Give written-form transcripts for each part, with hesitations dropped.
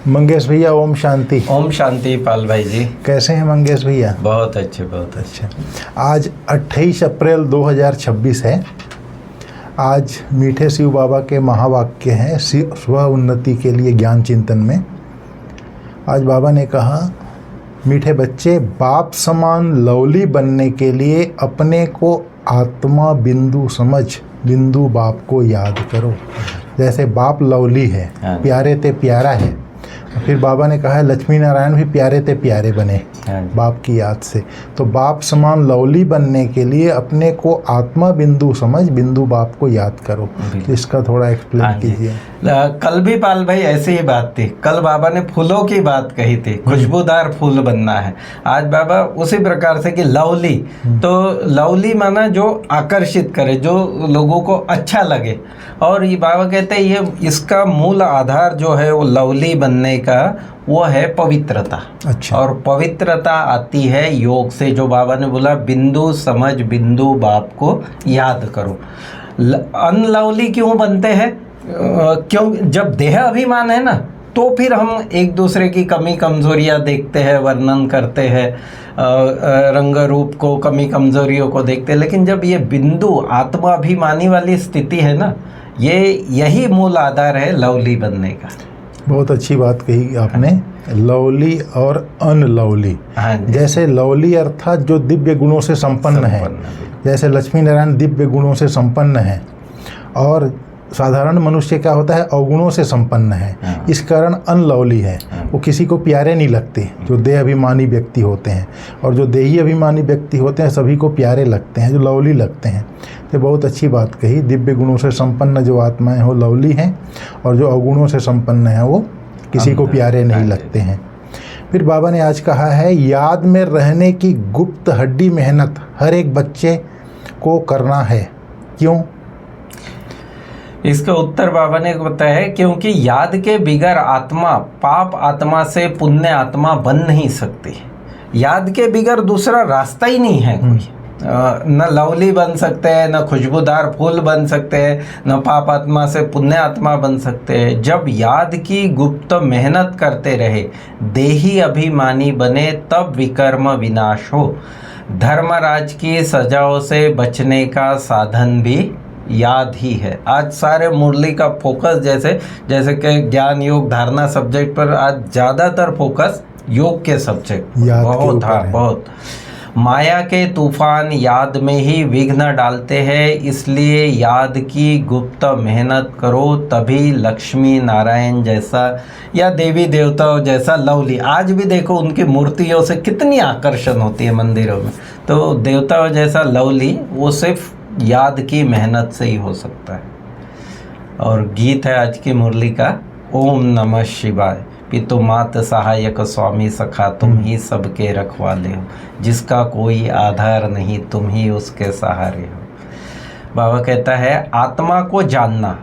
मंगेश भैया, ओम शांति। ओम शांति पाल भाई जी। कैसे हैं मंगेश भैया? बहुत अच्छे, बहुत अच्छे। आज 28 अप्रैल 2026 है। आज मीठे शिव बाबा के महावाक्य हैं स्व उन्नति के लिए ज्ञान चिंतन में। आज बाबा ने कहा, मीठे बच्चे, बाप समान लवली बनने के लिए अपने को आत्मा बिंदु समझ बिंदु बाप को याद करो। जैसे बाप लवली है, प्यारे ते प्यारा है। फिर बाबा ने कहा है लक्ष्मी नारायण भी प्यारे ते प्यारे बने बाप की याद से। तो बाप समान लवली बनने के लिए अपने को आत्मा बिंदु समझ बिंदु बाप को याद करो। तो इसका थोड़ा एक्सप्लेन कीजिए। कल भी पाल भाई ऐसी ही बात थी। कल बाबा ने फूलों की बात कही थी, खुशबूदार फूल बनना है। आज बाबा उसी प्रकार से कि लवली, तो लवली माना जो आकर्षित करे, जो लोगों को अच्छा लगे। और ये बाबा कहते हैं ये इसका मूल आधार जो है वो लवली बनने का वो है पवित्रता। अच्छा। और पवित्रता आती है योग से, जो बाबा ने बोला बिंदु समझ बिंदु बाप को याद करो। अनलवली क्यों बनते हैं? क्यों? जब देह अभिमान है ना, तो फिर हम एक दूसरे की कमी कमजोरियां देखते हैं, वर्णन करते हैं, रंग रूप को, कमी कमजोरियों को देखते हैं। लेकिन जब ये बिंदु आत्माभिमानी वाली स्थिति है ना, यही मूल आधार है लवली बनने का। बहुत अच्छी बात कही आपने, लवली और अनलवली। जैसे लवली अर्थात जो दिव्य गुणों से संपन्न है, जैसे लक्ष्मी नारायण दिव्य गुणों से संपन्न है, और साधारण मनुष्य क्या होता है, अवगुणों से संपन्न है। इस कारण अनलवली है, वो किसी को प्यारे नहीं लगते। जो देह अभिमानी व्यक्ति होते हैं और जो देही अभिमानी व्यक्ति होते हैं सभी को प्यारे लगते हैं, जो लवली लगते हैं। तो बहुत अच्छी बात कही, दिव्य गुणों से संपन्न जो आत्माएं हो लवली हैं, और जो अवगुणों से संपन्न हैं वो किसी को प्यारे नहीं लगते हैं। फिर बाबा ने आज कहा है, याद में रहने की गुप्त हड्डी मेहनत हर एक बच्चे को करना है। क्यों? इसका उत्तर बाबा ने बताया है, क्योंकि याद के बिगर आत्मा पाप आत्मा से पुण्य आत्मा बन नहीं सकती। याद के बिगर दूसरा रास्ता ही नहीं है कोई। न लवली बन सकते हैं, न खुशबूदार फूल बन सकते हैं, न पाप आत्मा से पुण्य आत्मा बन सकते हैं। जब याद की गुप्त मेहनत करते रहे, देही अभिमानी बने, तब विकर्म विनाश हो। धर्मराज की सजाओं से बचने का साधन भी याद ही है। आज सारे मुरली का फोकस जैसे कि ज्ञान योग धारणा सब्जेक्ट पर आज ज़्यादातर फोकस योग के सब्जेक्ट बहुत। माया के तूफान याद में ही विघ्न डालते हैं, इसलिए याद की गुप्त मेहनत करो, तभी लक्ष्मी नारायण जैसा या देवी देवताओं जैसा लवली। आज भी देखो उनकी मूर्तियों से कितनी आकर्षण होती है मंदिरों में। तो देवताओं जैसा लवली वो सिर्फ याद की मेहनत से ही हो सकता है। और गीत है आज की मुरली का, ओम नमः शिवाय। पितु मात सहायक स्वामी सखा, तुम ही सबके रखवाले हो, जिसका कोई आधार नहीं, तुम ही उसके सहारे हो। बाबा कहता है आत्मा को जानना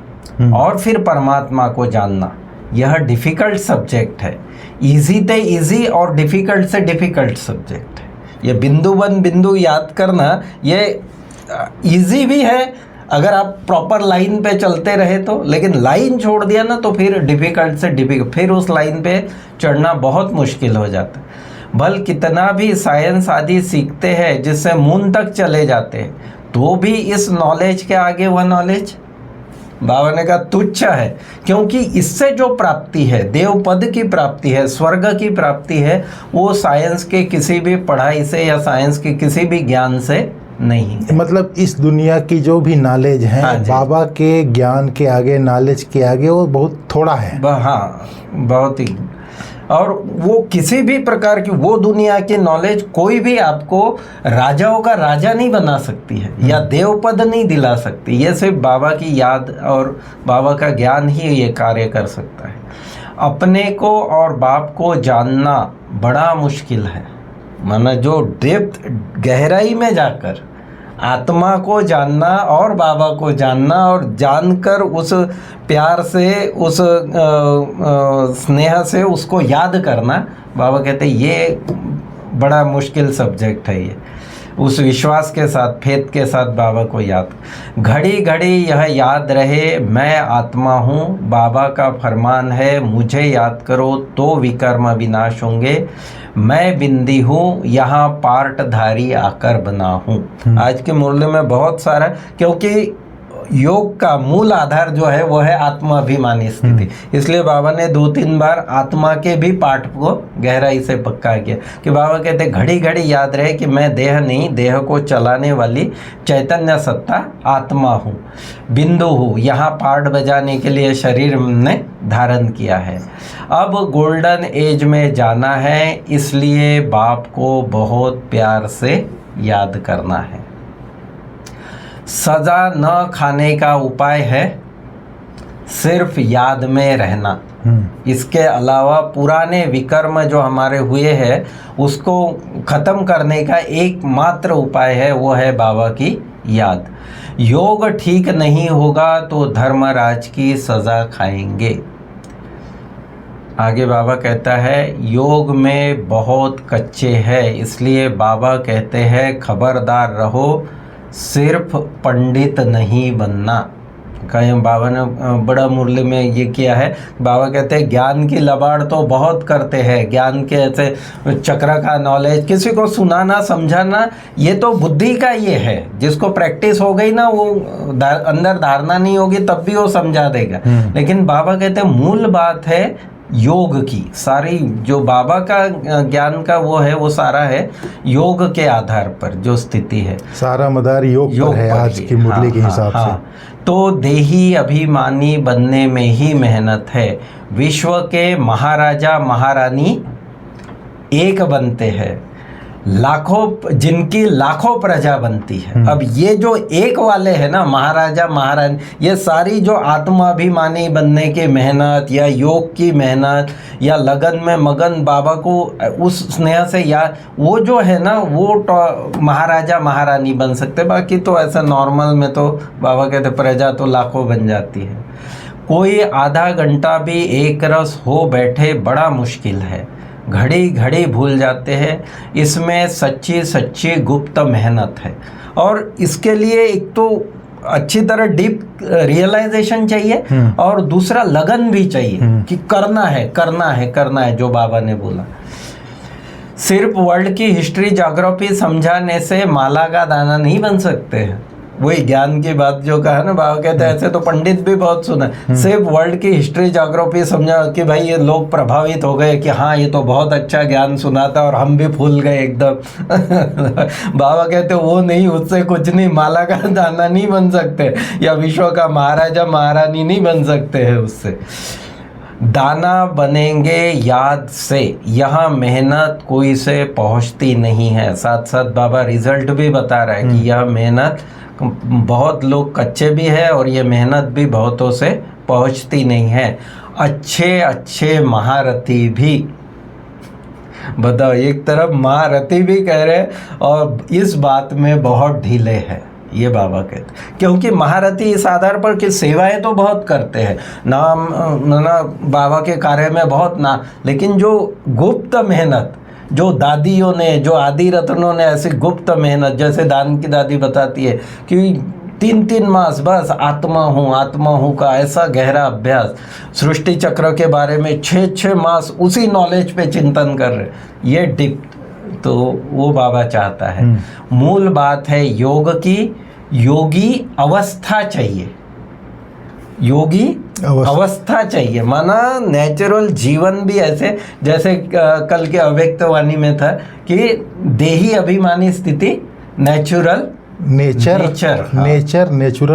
और फिर परमात्मा को जानना, यह डिफ़िकल्ट सब्जेक्ट है। इजी से इजी और डिफ़िकल्ट से डिफ़िकल्ट सब्जेक्ट है। ये बिंदु बन बिंदु याद करना, ये इजी भी है अगर आप प्रॉपर लाइन पे चलते रहे तो, लेकिन लाइन छोड़ दिया ना तो फिर डिफ़िकल्ट से डिफ़िकल्ट, फिर उस लाइन पे चढ़ना बहुत मुश्किल हो जाता है। भल कितना भी साइंस आदि सीखते हैं जिससे मून तक चले जाते हैं, तो भी इस नॉलेज के आगे वह नॉलेज बाबा ने कहा तुच्छ है। क्योंकि इससे जो प्राप्ति है, देव पद की प्राप्ति है, स्वर्ग की प्राप्ति है, वो साइंस के किसी भी पढ़ाई से या साइंस के किसी भी ज्ञान से नहीं। मतलब इस दुनिया की जो भी नॉलेज है, बाबा के ज्ञान के आगे, नॉलेज के आगे वो बहुत थोड़ा है। हाँ, बहुत ही। और वो किसी भी प्रकार की वो दुनिया की नॉलेज कोई भी आपको राजाओं का राजा नहीं बना सकती है या देवपद नहीं दिला सकती। ये सिर्फ बाबा की याद और बाबा का ज्ञान ही ये कार्य कर सकता है। अपने को और बाप को जानना बड़ा मुश्किल है। माना जो डेप्थ गहराई में जाकर आत्मा को जानना और बाबा को जानना, और जानकर उस प्यार से, उस स्नेह से उसको याद करना, बाबा कहते हैं ये बड़ा मुश्किल सब्जेक्ट है ये। उस विश्वास के साथ, फेथ के साथ बाबा को याद। घड़ी घड़ी यह याद रहे मैं आत्मा हूँ, बाबा का फरमान है मुझे याद करो तो विकर्म विनाश होंगे। मैं बिंदी हूँ यहाँ पार्टधारी आकर बना हूँ। आज के मुरली में बहुत सारा, क्योंकि योग का मूल आधार जो है वो है आत्माभिमानी स्थिति, इसलिए बाबा ने 2-3 बार आत्मा के भी पाठ को गहराई से पक्का किया कि बाबा कहते घड़ी घड़ी याद रहे कि मैं देह नहीं, देह को चलाने वाली चैतन्य सत्ता आत्मा हूँ, बिंदु हूँ, यहाँ पार्ट बजाने के लिए शरीर ने धारण किया है। अब गोल्डन एज में जाना है, इसलिए बाप को बहुत प्यार से याद करना है। सजा न खाने का उपाय है सिर्फ याद में रहना। इसके अलावा पुराने विकर्म जो हमारे हुए हैं उसको ख़त्म करने का एकमात्र उपाय है, वो है बाबा की याद। योग ठीक नहीं होगा तो धर्मराज की सज़ा खाएंगे। आगे बाबा कहता है योग में बहुत कच्चे हैं, इसलिए बाबा कहते हैं खबरदार रहो, सिर्फ पंडित नहीं बनना। कहीं बाबा ने बड़ा मुरली में ये किया है, बाबा कहते हैं ज्ञान की लबाड़ तो बहुत करते हैं, ज्ञान के ऐसे चक्र का नॉलेज, किसी को सुनाना समझाना ये तो बुद्धि का ये है, जिसको प्रैक्टिस हो गई ना वो अंदर धारणा नहीं होगी तब भी वो समझा देगा। लेकिन बाबा कहते हैं मूल बात है योग की, सारी जो बाबा का ज्ञान का वो है वो सारा है योग के आधार पर जो स्थिति है, सारा मदार योग पर है आज की मुरली के हिसाब से। तो देही अभिमानी बनने में ही मेहनत है। विश्व के महाराजा महारानी एक बनते हैं, लाखों जिनकी लाखों प्रजा बनती है। अब ये जो एक वाले हैं ना महाराजा महारानी, ये सारी जो आत्माभिमानी बनने की मेहनत या योग की मेहनत या लगन में मगन बाबा को उस स्नेह से याद, वो जो है ना वो महाराजा महारानी बन सकते। बाकी तो ऐसा नॉर्मल में तो बाबा कहते प्रजा तो लाखों बन जाती है। कोई आधा घंटा भी एक रस हो बैठे बड़ा मुश्किल है, घड़ी घड़ी भूल जाते हैं। इसमें सच्ची सच्ची गुप्त मेहनत है, और इसके लिए एक तो अच्छी तरह डीप रियलाइजेशन चाहिए और दूसरा लगन भी चाहिए कि करना है करना है करना है, जो बाबा ने बोला। सिर्फ वर्ल्ड की हिस्ट्री ज्योग्राफी समझाने से माला का दाना नहीं बन सकते हैं। वही ज्ञान की बात जो कहा ना बाबा कहते हैं, ऐसे तो पंडित भी बहुत सुना, सिर्फ वर्ल्ड की हिस्ट्री ज्योग्राफी समझा कि भाई ये लोग प्रभावित हो गए कि हाँ ये तो बहुत अच्छा ज्ञान सुनाता और हम भी फूल गए एकदम। बाबा कहते वो नहीं, उससे कुछ नहीं, माला का दाना नहीं बन सकते या विश्व का महाराजा महारानी नहीं बन सकते हैं उससे। दाना बनेंगे याद से, यहाँ मेहनत कोई से पहुँचती नहीं है। साथ साथ बाबा रिजल्ट भी बता रहा है कि यह मेहनत बहुत लोग कच्चे भी है और ये मेहनत भी बहुतों से पहुंचती नहीं है। अच्छे अच्छे महारथी भी, बताओ, एक तरफ महारथी भी कह रहे और इस बात में बहुत ढीले हैं, ये बाबा कहते। क्योंकि महारथी इस आधार पर कि सेवाएं तो बहुत करते हैं, नाम ना बाबा के कार्य में बहुत ना, लेकिन जो गुप्त मेहनत जो दादियों ने, जो आदि रत्नों ने ऐसी गुप्त मेहनत, जैसे दान की दादी बताती है कि 3-3 मास बस आत्मा हूँ का ऐसा गहरा अभ्यास, सृष्टि चक्र के बारे में 6-6 मास उसी नॉलेज पे चिंतन कर रहे, ये डिप तो वो बाबा चाहता है। मूल बात है योग की, योगी अवस्था चाहिए, योगी अवस्था चाहिए, माना नेचुरल जीवन भी ऐसे, जैसे कल के अव्यक्त वाणी में था कि देही अभिमानी स्थिति नेचुरल नेचुरल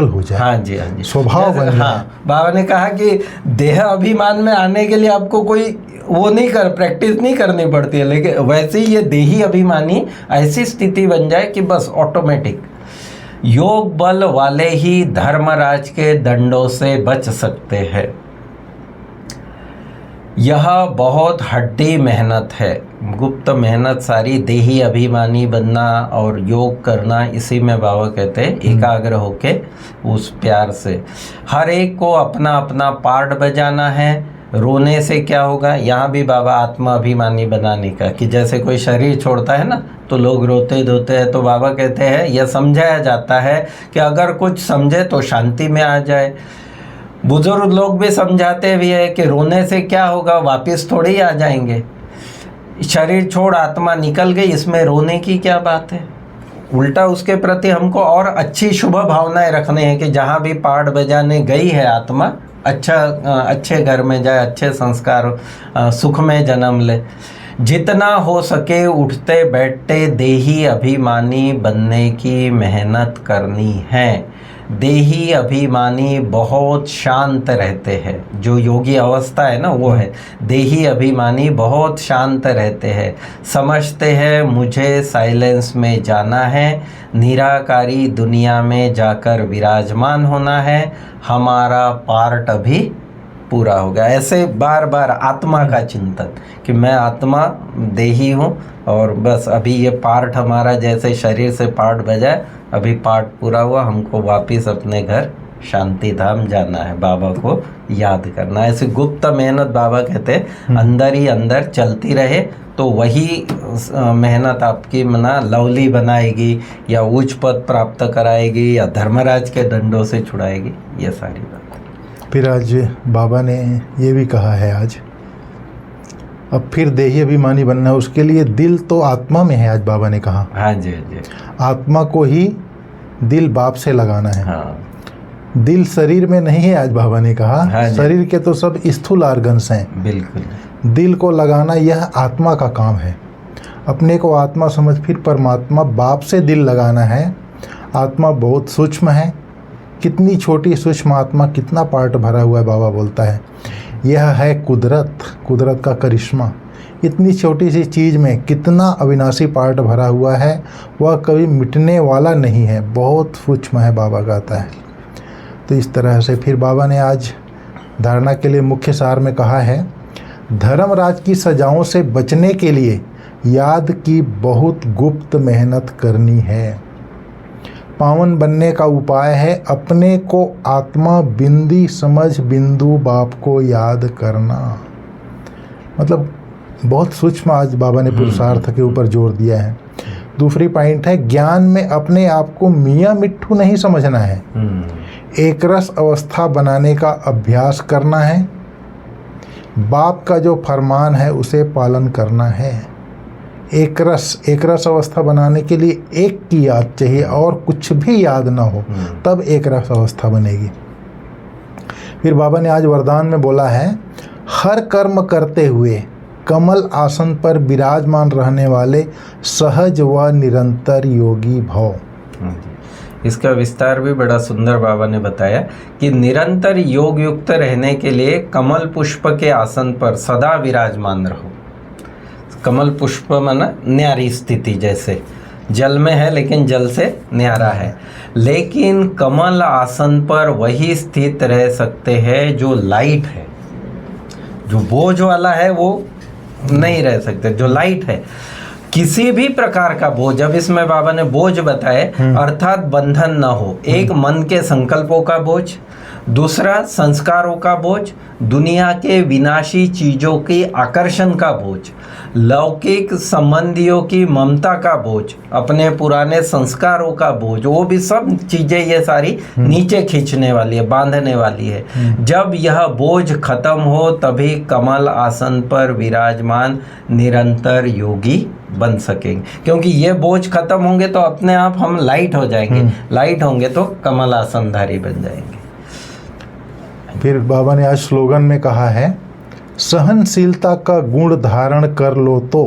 हो जाए। हाँ जी, हाँ जी, स्वभाव बन जाए। हाँ, बाबा ने कहा कि देह अभिमान में आने के लिए आपको कोई वो नहीं प्रैक्टिस नहीं करनी पड़ती है, लेकिन वैसे ही ये देही अभिमानी ऐसी स्थिति बन जाए कि बस ऑटोमेटिक। योग बल वाले ही धर्मराज के दंडों से बच सकते हैं। यह बहुत हड्डी मेहनत है, गुप्त मेहनत सारी देही अभिमानी बनना और योग करना, इसी में बाबा कहते हैं एकाग्र होके उस प्यार से। हर एक को अपना अपना पार्ट बजाना है, रोने से क्या होगा, यहाँ भी बाबा आत्मा अभिमानी बनाने का, कि जैसे कोई शरीर छोड़ता है ना तो लोग रोते धोते हैं, तो बाबा कहते हैं यह समझाया जाता है कि अगर कुछ समझे तो शांति में आ जाए। बुजुर्ग लोग भी समझाते भी है कि रोने से क्या होगा, वापस थोड़ी आ जाएंगे, शरीर छोड़ आत्मा निकल गई, इसमें रोने की क्या बात है। उल्टा उसके प्रति हमको और अच्छी शुभ भावनाएं रखने हैं कि जहाँ भी पाठ बजाने गई है आत्मा, अच्छे घर में जाए, अच्छे संस्कार, सुख में जन्म ले। जितना हो सके उठते बैठते देही अभिमानी बनने की मेहनत करनी है। देही अभिमानी बहुत शांत रहते हैं, जो योगी अवस्था है ना वो है। देही अभिमानी बहुत शांत रहते हैं, समझते हैं मुझे साइलेंस में जाना है, निराकारी दुनिया में जाकर विराजमान होना है, हमारा पार्ट अभी पूरा होगा। ऐसे बार बार आत्मा का चिंतन कि मैं आत्मा देही हूँ और बस अभी ये पार्ट हमारा, जैसे शरीर से पार्ट बजाए, अभी पार्ट पूरा हुआ, हमको वापस अपने घर शांति धाम जाना है, बाबा को याद करना है। ऐसे गुप्त मेहनत बाबा कहते हैं अंदर ही अंदर चलती रहे तो वही मेहनत आपकी मना लवली बनाएगी, या उच्च पद प्राप्त कराएगी, या धर्मराज के दंडों से छुड़ाएगी, ये सारी बात। फिर आज बाबा ने ये भी कहा है, आज अब फिर देही अभिमानी बनना है, उसके लिए दिल तो आत्मा में है। आज बाबा ने कहा हाँ जी जी, आत्मा को ही दिल बाप से लगाना है। हाँ, दिल शरीर में नहीं है। आज बाबा ने कहा हाँ शरीर के तो सब स्थूल ऑर्गन्स हैं, बिल्कुल। दिल को लगाना यह आत्मा का काम है। अपने को आत्मा समझ फिर परमात्मा बाप से दिल लगाना है। आत्मा बहुत सूक्ष्म है, कितनी छोटी सूक्ष्म आत्मा, कितना पार्ट भरा हुआ है। बाबा बोलता है यह है कुदरत, कुदरत का करिश्मा। इतनी छोटी सी चीज़ में कितना अविनाशी पार्ट भरा हुआ है, वह कभी मिटने वाला नहीं है, बहुत सूक्ष्म है, बाबा कहता है। तो इस तरह से फिर बाबा ने आज धारणा के लिए मुख्य सार में कहा है, धर्मराज की सजाओं से बचने के लिए याद की बहुत गुप्त मेहनत करनी है। पावन बनने का उपाय है अपने को आत्मा बिंदी समझ बिंदु बाप को याद करना। मतलब बहुत सूक्ष्म आज बाबा ने पुरुषार्थ के ऊपर जोर दिया है। दूसरी पॉइंट है ज्ञान में अपने आप को मियाँ मिट्ठू नहीं समझना है, एक रस अवस्था बनाने का अभ्यास करना है। बाप का जो फरमान है उसे पालन करना है। एक रस अवस्था बनाने के लिए एक की याद चाहिए और कुछ भी याद ना हो, तब एक रस अवस्था बनेगी। फिर बाबा ने आज वरदान में बोला है, हर कर्म करते हुए कमल आसन पर विराजमान रहने वाले सहज व निरंतर योगी भव। इसका विस्तार भी बड़ा सुंदर बाबा ने बताया कि निरंतर योग युक्त रहने के लिए कमल पुष्प के आसन पर सदा विराजमान रहो। कमल पुष्प माना न्यारी स्थिति, जैसे जल में है लेकिन जल से न्यारा है। लेकिन कमल आसन पर वही स्थित रह सकते हैं जो लाइट है, जो बोझ वाला है वो नहीं रह सकते, जो लाइट है। किसी भी प्रकार का बोझ, अब इसमें बाबा ने बोझ बताए, अर्थात बंधन न हो। एक मन के संकल्पों का बोझ, दूसरा संस्कारों का बोझ, दुनिया के विनाशी चीजों की आकर्षण का बोझ, लौकिक संबंधियों की ममता का बोझ, अपने पुराने संस्कारों का बोझ, वो भी सब चीजें ये सारी नीचे खींचने वाली है, बांधने वाली है। जब यह बोझ खत्म हो तभी कमल आसन पर विराजमान निरंतर योगी बन सकेंगे। क्योंकि ये बोझ खत्म होंगे तो अपने आप हम लाइट हो जाएंगे, लाइट होंगे तो कमल आसनधारी बन जाएंगे। फिर बाबा ने आज स्लोगन में कहा है, सहनशीलता का गुण धारण कर लो तो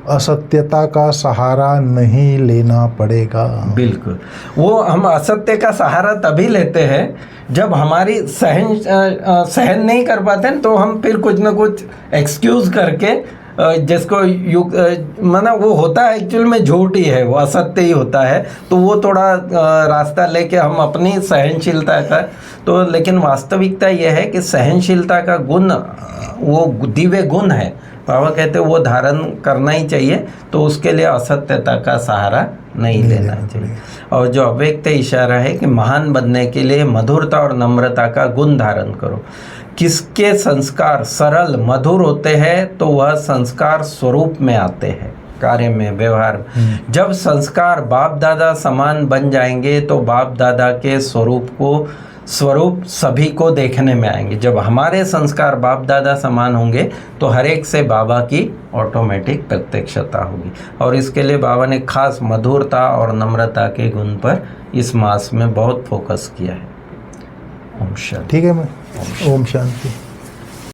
असत्यता का सहारा नहीं लेना पड़ेगा। बिल्कुल, वो हम असत्य का सहारा तभी लेते हैं जब हमारी सहन नहीं कर पाते हैं, तो हम फिर कुछ ना कुछ एक्सक्यूज करके, जिसको माना वो होता है एक्चुअल में झूठ ही है, वो असत्य ही होता है, तो वो थोड़ा रास्ता लेके हम अपनी सहनशीलता का तो लेकिन वास्तविकता यह है कि सहनशीलता का गुण वो दिव्य गुण है। बाबा कहते वो धारण करना ही चाहिए, तो उसके लिए असत्यता का सहारा नहीं लेना चाहिए। और जो अव्यक्त इशारा है कि महान बनने के लिए मधुरता और नम्रता का गुण धारण करो। किसके संस्कार सरल मधुर होते हैं तो वह संस्कार स्वरूप में आते हैं, कार्य में, व्यवहार में। जब संस्कार बाप दादा समान बन जाएंगे तो बाप दादा के स्वरूप सभी को देखने में आएंगे। जब हमारे संस्कार बाप दादा समान होंगे तो हर एक से बाबा की ऑटोमेटिक प्रत्यक्षता होगी। और इसके लिए बाबा ने खास मधुरता और नम्रता के गुण पर इस मास में बहुत फोकस किया है। ओम शांति। ठीक है, मैं ओम शांति।